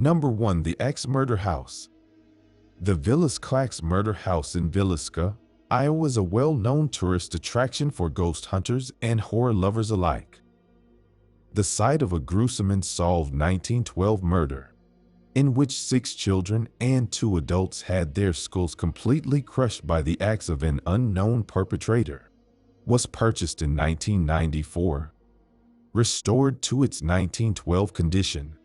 Number 1. The Axe Murder House. The Villas Clax Murder House in Villisca, Iowa is a well-known tourist attraction for ghost hunters and horror lovers alike. The site of a gruesome and solved 1912 murder, in which 6 children and 2 adults had their skulls completely crushed by the axe of an unknown perpetrator, was purchased in 1994, restored to its 1912 condition,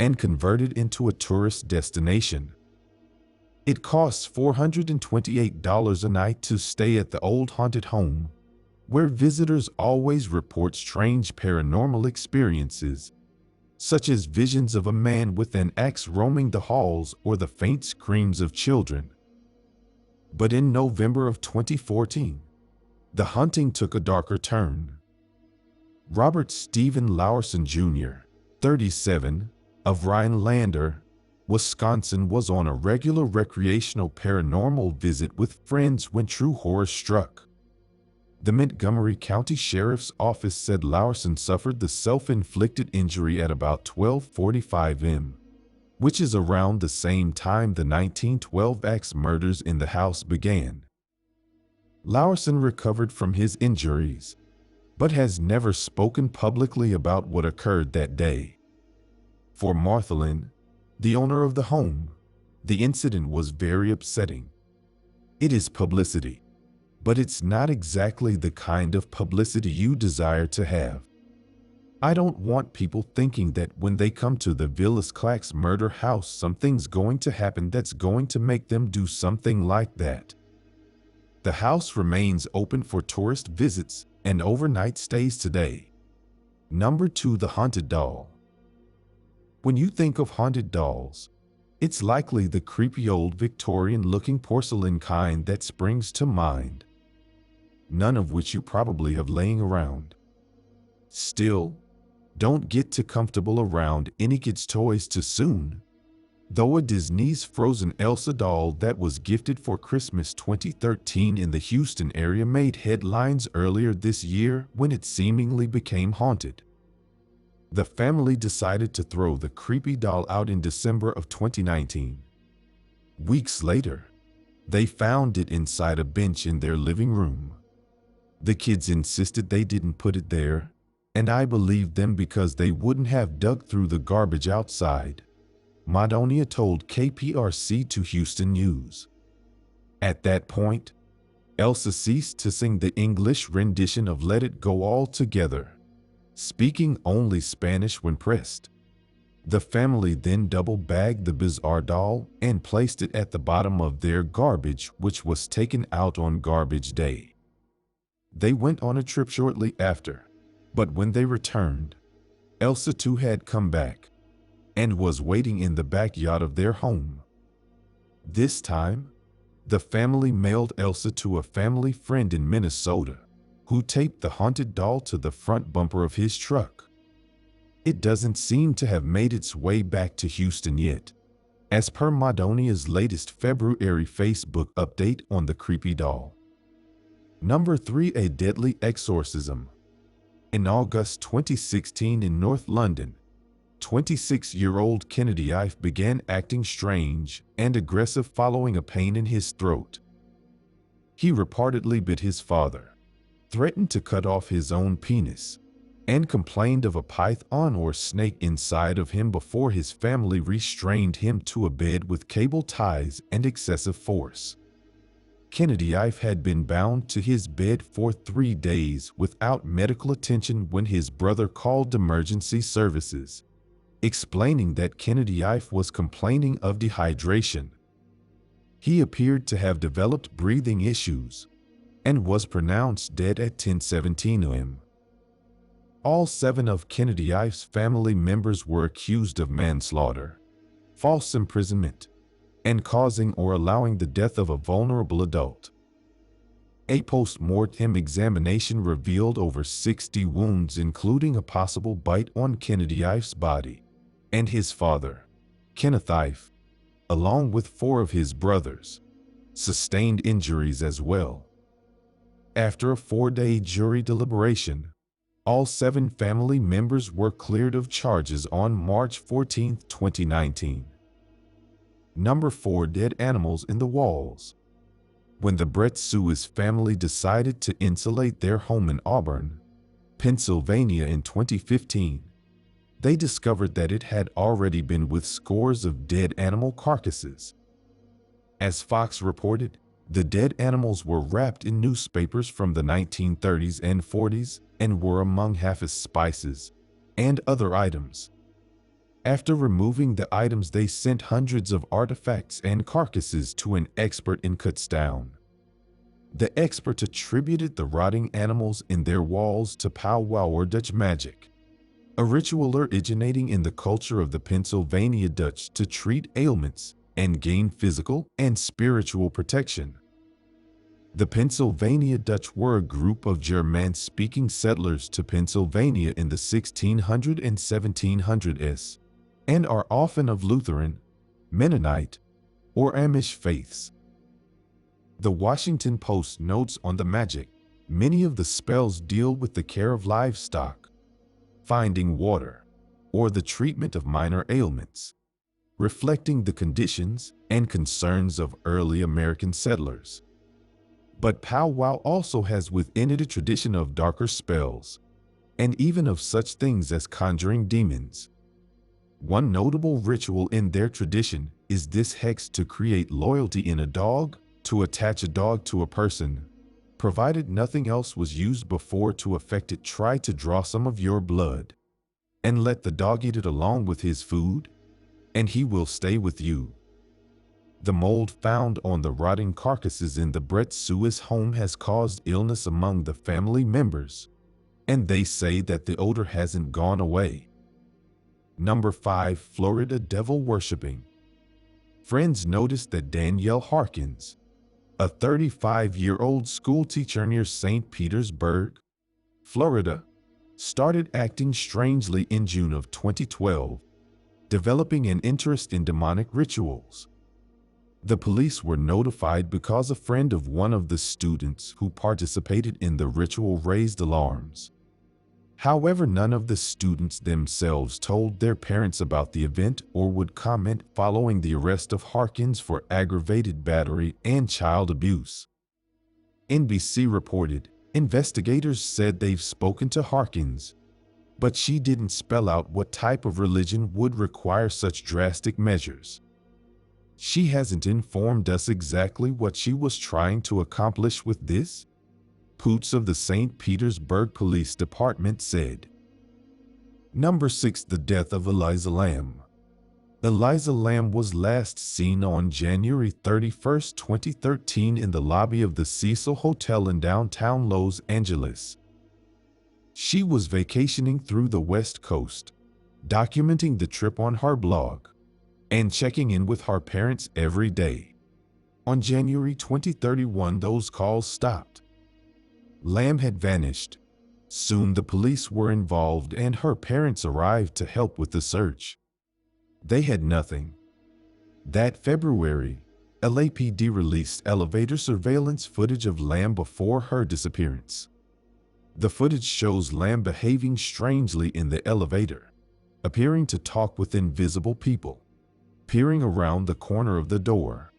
and converted into a tourist destination. It costs $428 a night to stay at the old haunted home, where visitors always report strange paranormal experiences, such as visions of a man with an axe roaming the halls or the faint screams of children. But in November of 2014, the haunting took a darker turn. Robert Stephen Lowerson Jr., 37, of Rhinelander, Wisconsin, was on a regular recreational paranormal visit with friends when true horror struck. The Montgomery County Sheriff's Office said Lowerson suffered the self-inflicted injury at about 12:45 am, which is around the same time the 1912 axe murders in the house began. Lowerson recovered from his injuries, but has never spoken publicly about what occurred that day. For Martha Lynn, the owner of the home, the incident was very upsetting. It is publicity, but it's not exactly the kind of publicity you desire to have. I don't want people thinking that when they come to the Villas Clax Murder House, something's going to happen that's going to make them do something like that. The house remains open for tourist visits and overnight stays today. Number 2. The Haunted Doll. When you think of haunted dolls, it's likely the creepy old Victorian-looking porcelain kind that springs to mind, none of which you probably have laying around. Still, don't get too comfortable around any kids' toys too soon. Though a Disney's Frozen Elsa doll that was gifted for Christmas 2013 in the Houston area made headlines earlier this year when it seemingly became haunted. The family decided to throw the creepy doll out in December of 2019. Weeks later, they found it inside a bench in their living room. The kids insisted they didn't put it there, and I believed them because they wouldn't have dug through the garbage outside, Madonia told KPRC2 Houston News. At that point, Elsa ceased to sing the English rendition of Let It Go altogether, speaking only Spanish when pressed. The family then double-bagged the bizarre doll and placed it at the bottom of their garbage, which was taken out on garbage day. They went on a trip shortly after, but when they returned, Elsa too had come back and was waiting in the backyard of their home. This time, the family mailed Elsa to a family friend in Minnesota, who taped the haunted doll to the front bumper of his truck. It doesn't seem to have made its way back to Houston yet, as per Madonia's latest February Facebook update on the creepy doll. Number 3. A Deadly Exorcism. In August 2016 in North London, 26-year-old Kennedy Ife began acting strange and aggressive following a pain in his throat. He reportedly bit his father, threatened to cut off his own penis, and complained of a python or snake inside of him before his family restrained him to a bed with cable ties and excessive force. Kennedy Ife had been bound to his bed for 3 days without medical attention when his brother called emergency services, explaining that Kennedy Ife was complaining of dehydration. He appeared to have developed breathing issues and was pronounced dead at 10:17 am. All 7 of Kennedy Ife's family members were accused of manslaughter, false imprisonment, and causing or allowing the death of a vulnerable adult. A post-mortem examination revealed over 60 wounds, including a possible bite on Kennedy Ife's body, and his father, Kenneth Ife, along with 4 of his brothers, sustained injuries as well. After a 4-day jury deliberation, All 7 family members were cleared of charges on March 14, 2019. Number 4. Dead animals in the walls. When the Brett Suis family decided to insulate their home in Auburn, Pennsylvania in 2015, they discovered that it had already been with scores of dead animal carcasses. As Fox reported, the dead animals were wrapped in newspapers from the 1930s and 40s and were among Haffa's spices and other items. After removing the items, they sent hundreds of artifacts and carcasses to an expert in Kutztown. The expert attributed the rotting animals in their walls to powwow or Dutch magic, a ritual originating in the culture of the Pennsylvania Dutch to treat ailments and gain physical and spiritual protection. The Pennsylvania Dutch were a group of German-speaking settlers to Pennsylvania in the 1600s and 1700s, and are often of Lutheran, Mennonite, or Amish faiths. The Washington Post notes on the magic, many of the spells deal with the care of livestock, finding water, or the treatment of minor ailments, reflecting the conditions and concerns of early American settlers. But powwow also has within it a tradition of darker spells, and even of such things as conjuring demons. One notable ritual in their tradition is this hex to create loyalty in a dog, to attach a dog to a person, provided nothing else was used before to effect it. Try to draw some of your blood, and let the dog eat it along with his food, and he will stay with you. The mold found on the rotting carcasses in the Brett Suis home has caused illness among the family members, and they say that the odor hasn't gone away. Number 5. Florida devil worshipping. Friends noticed that Danielle Harkins, a 35-year-old schoolteacher near St. Petersburg, Florida, started acting strangely in June of 2012, developing an interest in demonic rituals. The police were notified because a friend of one of the students who participated in the ritual raised alarms. However, none of the students themselves told their parents about the event or would comment following the arrest of Harkins for aggravated battery and child abuse. NBC reported, investigators said they've spoken to Harkins, but she didn't spell out what type of religion would require such drastic measures. She hasn't informed us exactly what she was trying to accomplish with this, Poots of the St. Petersburg Police Department said. Number 6. The death of Eliza Lamb. Eliza Lamb was last seen on January 31, 2013 in the lobby of the Cecil Hotel in downtown Los Angeles. She was vacationing through the West Coast, documenting the trip on her blog, and checking in with her parents every day. On January 2031, those calls stopped. Lamb had vanished. Soon the police were involved and her parents arrived to help with the search. They had nothing. That February, LAPD released elevator surveillance footage of Lamb before her disappearance. The footage shows Lamb behaving strangely in the elevator, appearing to talk with invisible people, peering around the corner of the door,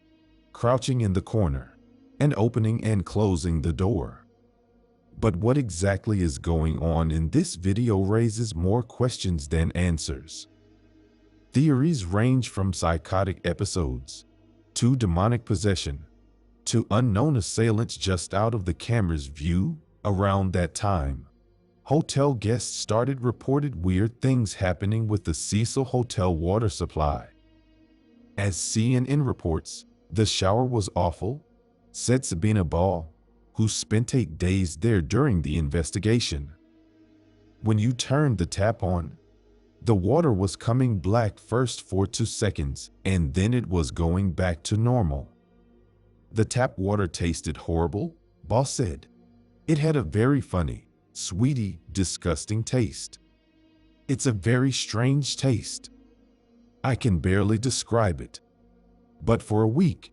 crouching in the corner, and opening and closing the door. But what exactly is going on in this video raises more questions than answers. Theories range from psychotic episodes, to demonic possession, to unknown assailants just out of the camera's view. Around that time, hotel guests started reported weird things happening with the Cecil Hotel water supply. As CNN reports, the shower was awful, said Sabina Ball, who spent 8 days there during the investigation. When you turned the tap on, the water was coming black first for 2 seconds, and then it was going back to normal. The tap water tasted horrible, Ball said. It had a very funny, sweety, disgusting taste. It's a very strange taste. I can barely describe it. But for a week,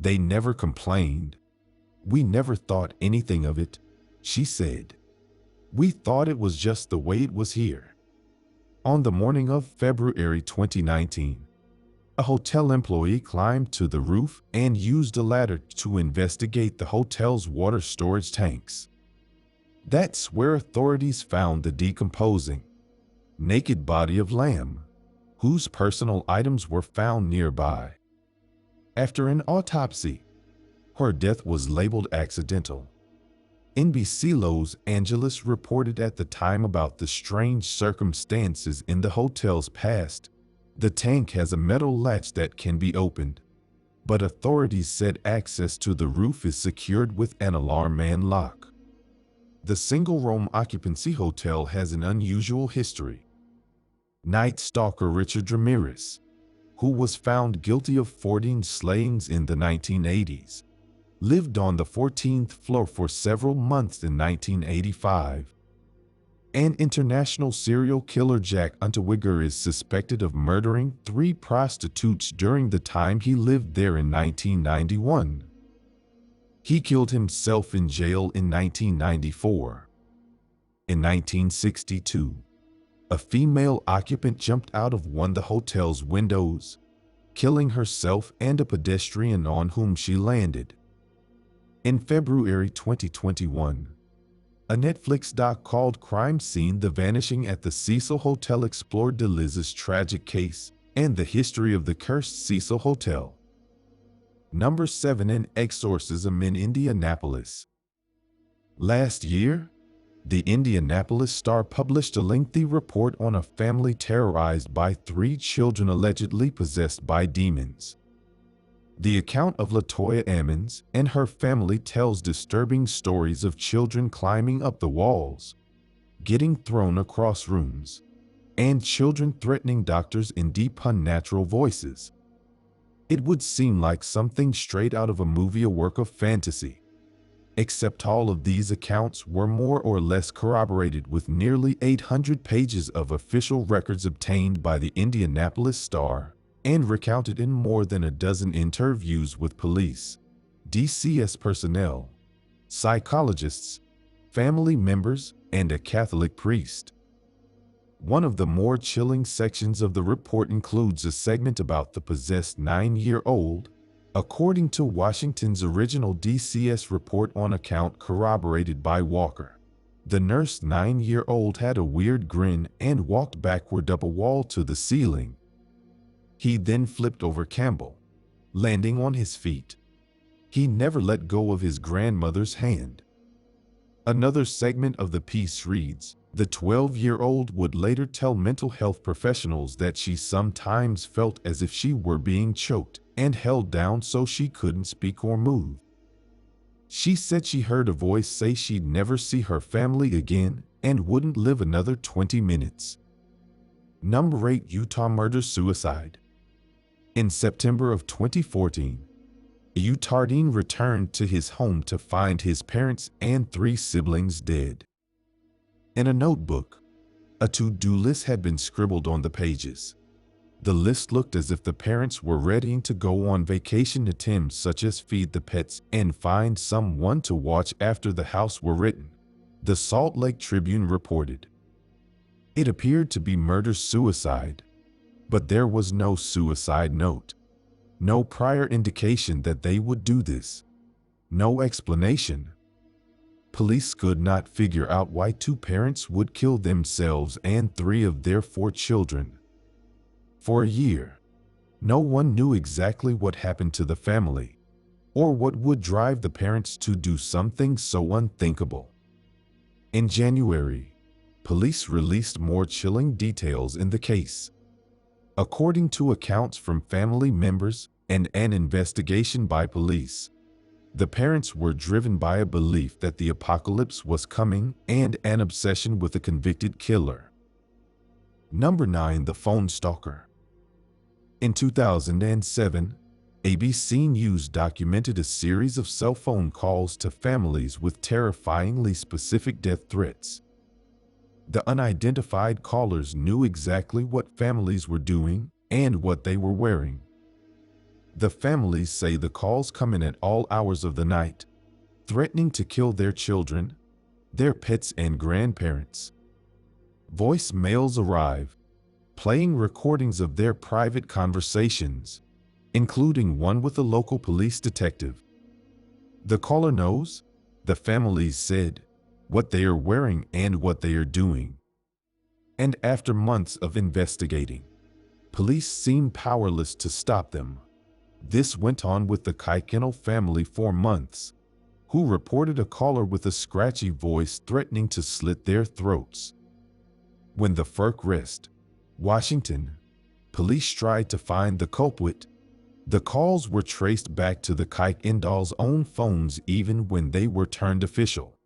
they never complained. We never thought anything of it, she said. We thought it was just the way it was here. On the morning of February 2019, a hotel employee climbed to the roof and used a ladder to investigate the hotel's water storage tanks. That's where authorities found the decomposing, naked body of Lam, whose personal items were found nearby. After an autopsy, her death was labeled accidental. NBC Los Angeles reported at the time about the strange circumstances in the hotel's past. The tank has a metal latch that can be opened, but authorities said access to the roof is secured with an alarm and lock. The single-room occupancy hotel has an unusual history. Night stalker Richard Ramirez, who was found guilty of 14 slayings in the 1980s, lived on the 14th floor for several months in 1985. And international serial killer Jack Unterweger is suspected of murdering 3 prostitutes during the time he lived there in 1991. He killed himself in jail in 1994. In 1962, a female occupant jumped out of one of the hotel's windows, killing herself and a pedestrian on whom she landed. In February 2021, a Netflix doc called Crime Scene: The Vanishing at the Cecil Hotel explored DeLiz's tragic case and the history of the cursed Cecil Hotel. Number 7. An exorcism in Indianapolis. Last year, the Indianapolis Star published a lengthy report on a family terrorized by 3 children allegedly possessed by demons. The account of LaToya Ammons and her family tells disturbing stories of children climbing up the walls, getting thrown across rooms, and children threatening doctors in deep unnatural voices. It would seem like something straight out of a movie, a work of fantasy. Except all of these accounts were more or less corroborated with nearly 800 pages of official records obtained by the Indianapolis Star and recounted in more than a dozen interviews with police, DCS personnel, psychologists, family members, and a Catholic priest. One of the more chilling sections of the report includes a segment about the possessed 9-year-old. According to Washington's original DCS report on account corroborated by Walker, the nurse 9-year-old had a weird grin and walked backward up a wall to the ceiling. He then flipped over Campbell, landing on his feet. He never let go of his grandmother's hand. Another segment of the piece reads, the 12-year-old would later tell mental health professionals that she sometimes felt as if she were being choked and held down so she couldn't speak or move. She said she heard a voice say she'd never see her family again and wouldn't live another 20 minutes. Number 8. Utah murder-suicide. In September of 2014, a Utahrdene returned to his home to find his parents and 3 siblings dead. In a notebook, a to-do list had been scribbled on the pages. The list looked as if the parents were readying to go on vacation attempts such as feed the pets and find someone to watch after the house were written, the Salt Lake Tribune reported. It appeared to be murder-suicide, but there was no suicide note, no prior indication that they would do this, no explanation. Police could not figure out why 2 parents would kill themselves and 3 of their 4 children. For a year, no one knew exactly what happened to the family, or what would drive the parents to do something so unthinkable. In January, police released more chilling details in the case. According to accounts from family members and an investigation by police, the parents were driven by a belief that the apocalypse was coming and an obsession with a convicted killer. Number 9. The Phone Stalker. In 2007, ABC News documented a series of cell phone calls to families with terrifyingly specific death threats. The unidentified callers knew exactly what families were doing and what they were wearing. The families say the calls come in at all hours of the night, threatening to kill their children, their pets and grandparents. Voicemails arrive, playing recordings of their private conversations, including one with a local police detective. The caller knows, the families said, what they are wearing and what they are doing. And after months of investigating, police seemed powerless to stop them. This went on with the Kuykendall family for months, who reported a caller with a scratchy voice threatening to slit their throats. When the Firkrest, Washington, police tried to find the culprit, the calls were traced back to the Kuykendall's own phones even when they were turned official.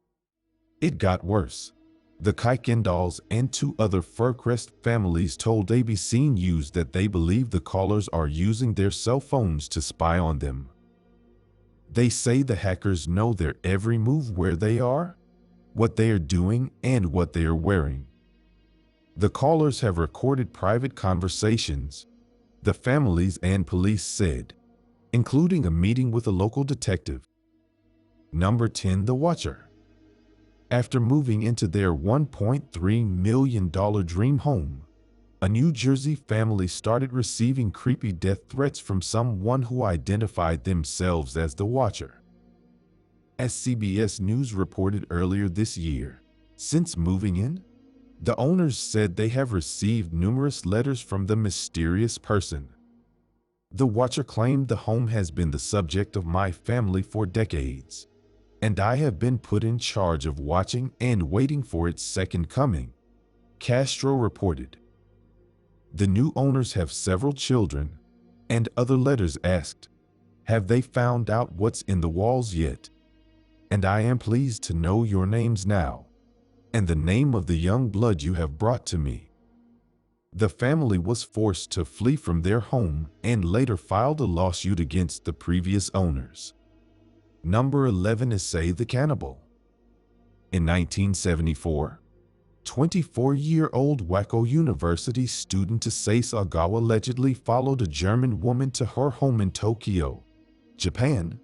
It got worse. The Kuykendalls and two other Firkrest families told ABC News that they believe the callers are using their cell phones to spy on them. They say the hackers know their every move, where they are, what they are doing, and what they are wearing. The callers have recorded private conversations, the families and police said, including a meeting with a local detective. Number 10. The Watcher. After moving into their $1.3 million dream home, a New Jersey family started receiving creepy death threats from someone who identified themselves as the Watcher. As CBS News reported earlier this year, since moving in, the owners said they have received numerous letters from the mysterious person. The Watcher claimed the home has been the subject of my family for decades, and I have been put in charge of watching and waiting for its second coming, Castro reported. The new owners have several children, and other letters asked, have they found out what's in the walls yet? And I am pleased to know your names now, and the name of the young blood you have brought to me. The family was forced to flee from their home and later filed a lawsuit against the previous owners. Number 11 is Issei the Cannibal. In 1974, 24-year-old Wako University student Issei Sagawa allegedly followed a German woman to her home in Tokyo, Japan,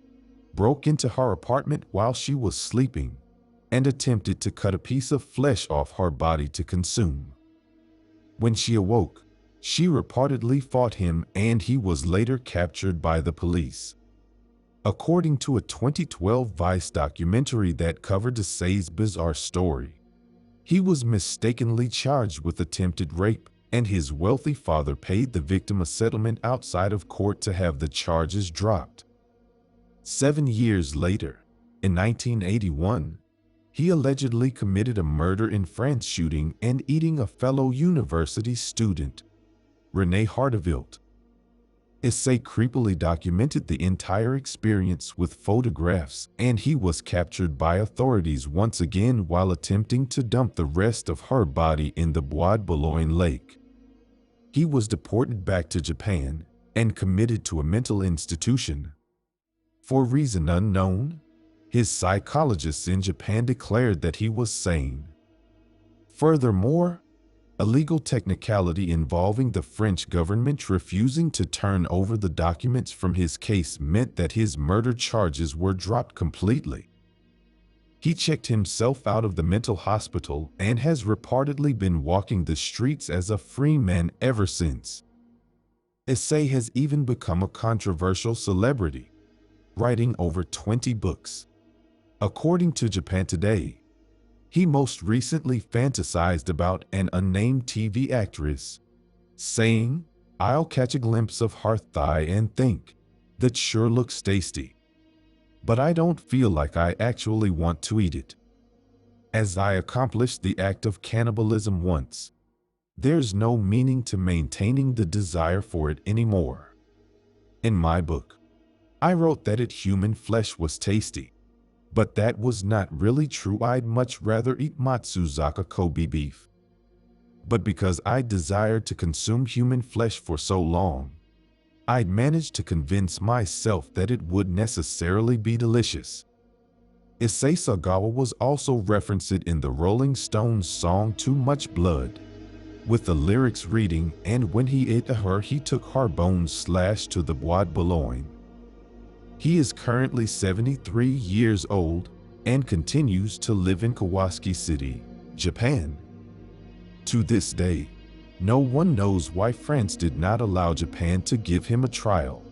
broke into her apartment while she was sleeping, and attempted to cut a piece of flesh off her body to consume. When she awoke, she reportedly fought him and he was later captured by the police. According to a 2012 Vice documentary that covered Issei's bizarre story, he was mistakenly charged with attempted rape, and his wealthy father paid the victim a settlement outside of court to have the charges dropped. 7 years later, in 1981, he allegedly committed a murder in France, shooting and eating a fellow university student, René Hardewilt. Issei creepily documented the entire experience with photographs, and he was captured by authorities once again while attempting to dump the rest of her body in the Bois de Boulogne lake. He was deported back to Japan and committed to a mental institution. For reason unknown, his psychologists in Japan declared that he was sane. Furthermore, a legal technicality involving the French government refusing to turn over the documents from his case meant that his murder charges were dropped completely. He checked himself out of the mental hospital and has reportedly been walking the streets as a free man ever since. Issei has even become a controversial celebrity, writing over 20 books. According to Japan Today, he most recently fantasized about an unnamed TV actress, saying, "I'll catch a glimpse of her thigh and think, that sure looks tasty. But I don't feel like I actually want to eat it. As I accomplished the act of cannibalism once, there's no meaning to maintaining the desire for it anymore." In my book, I wrote that human flesh was tasty. But that was not really true. I'd much rather eat Matsuzaka Kobe beef. But because I desired to consume human flesh for so long, I'd managed to convince myself that it would necessarily be delicious. Issei Sagawa was also referenced in the Rolling Stones song Too Much Blood, with the lyrics reading, "And when he ate her, he took her bones slashed to the Bois de Boulogne." He is currently 73 years old, and continues to live in Kawasaki City, Japan. To this day, no one knows why France did not allow Japan to give him a trial.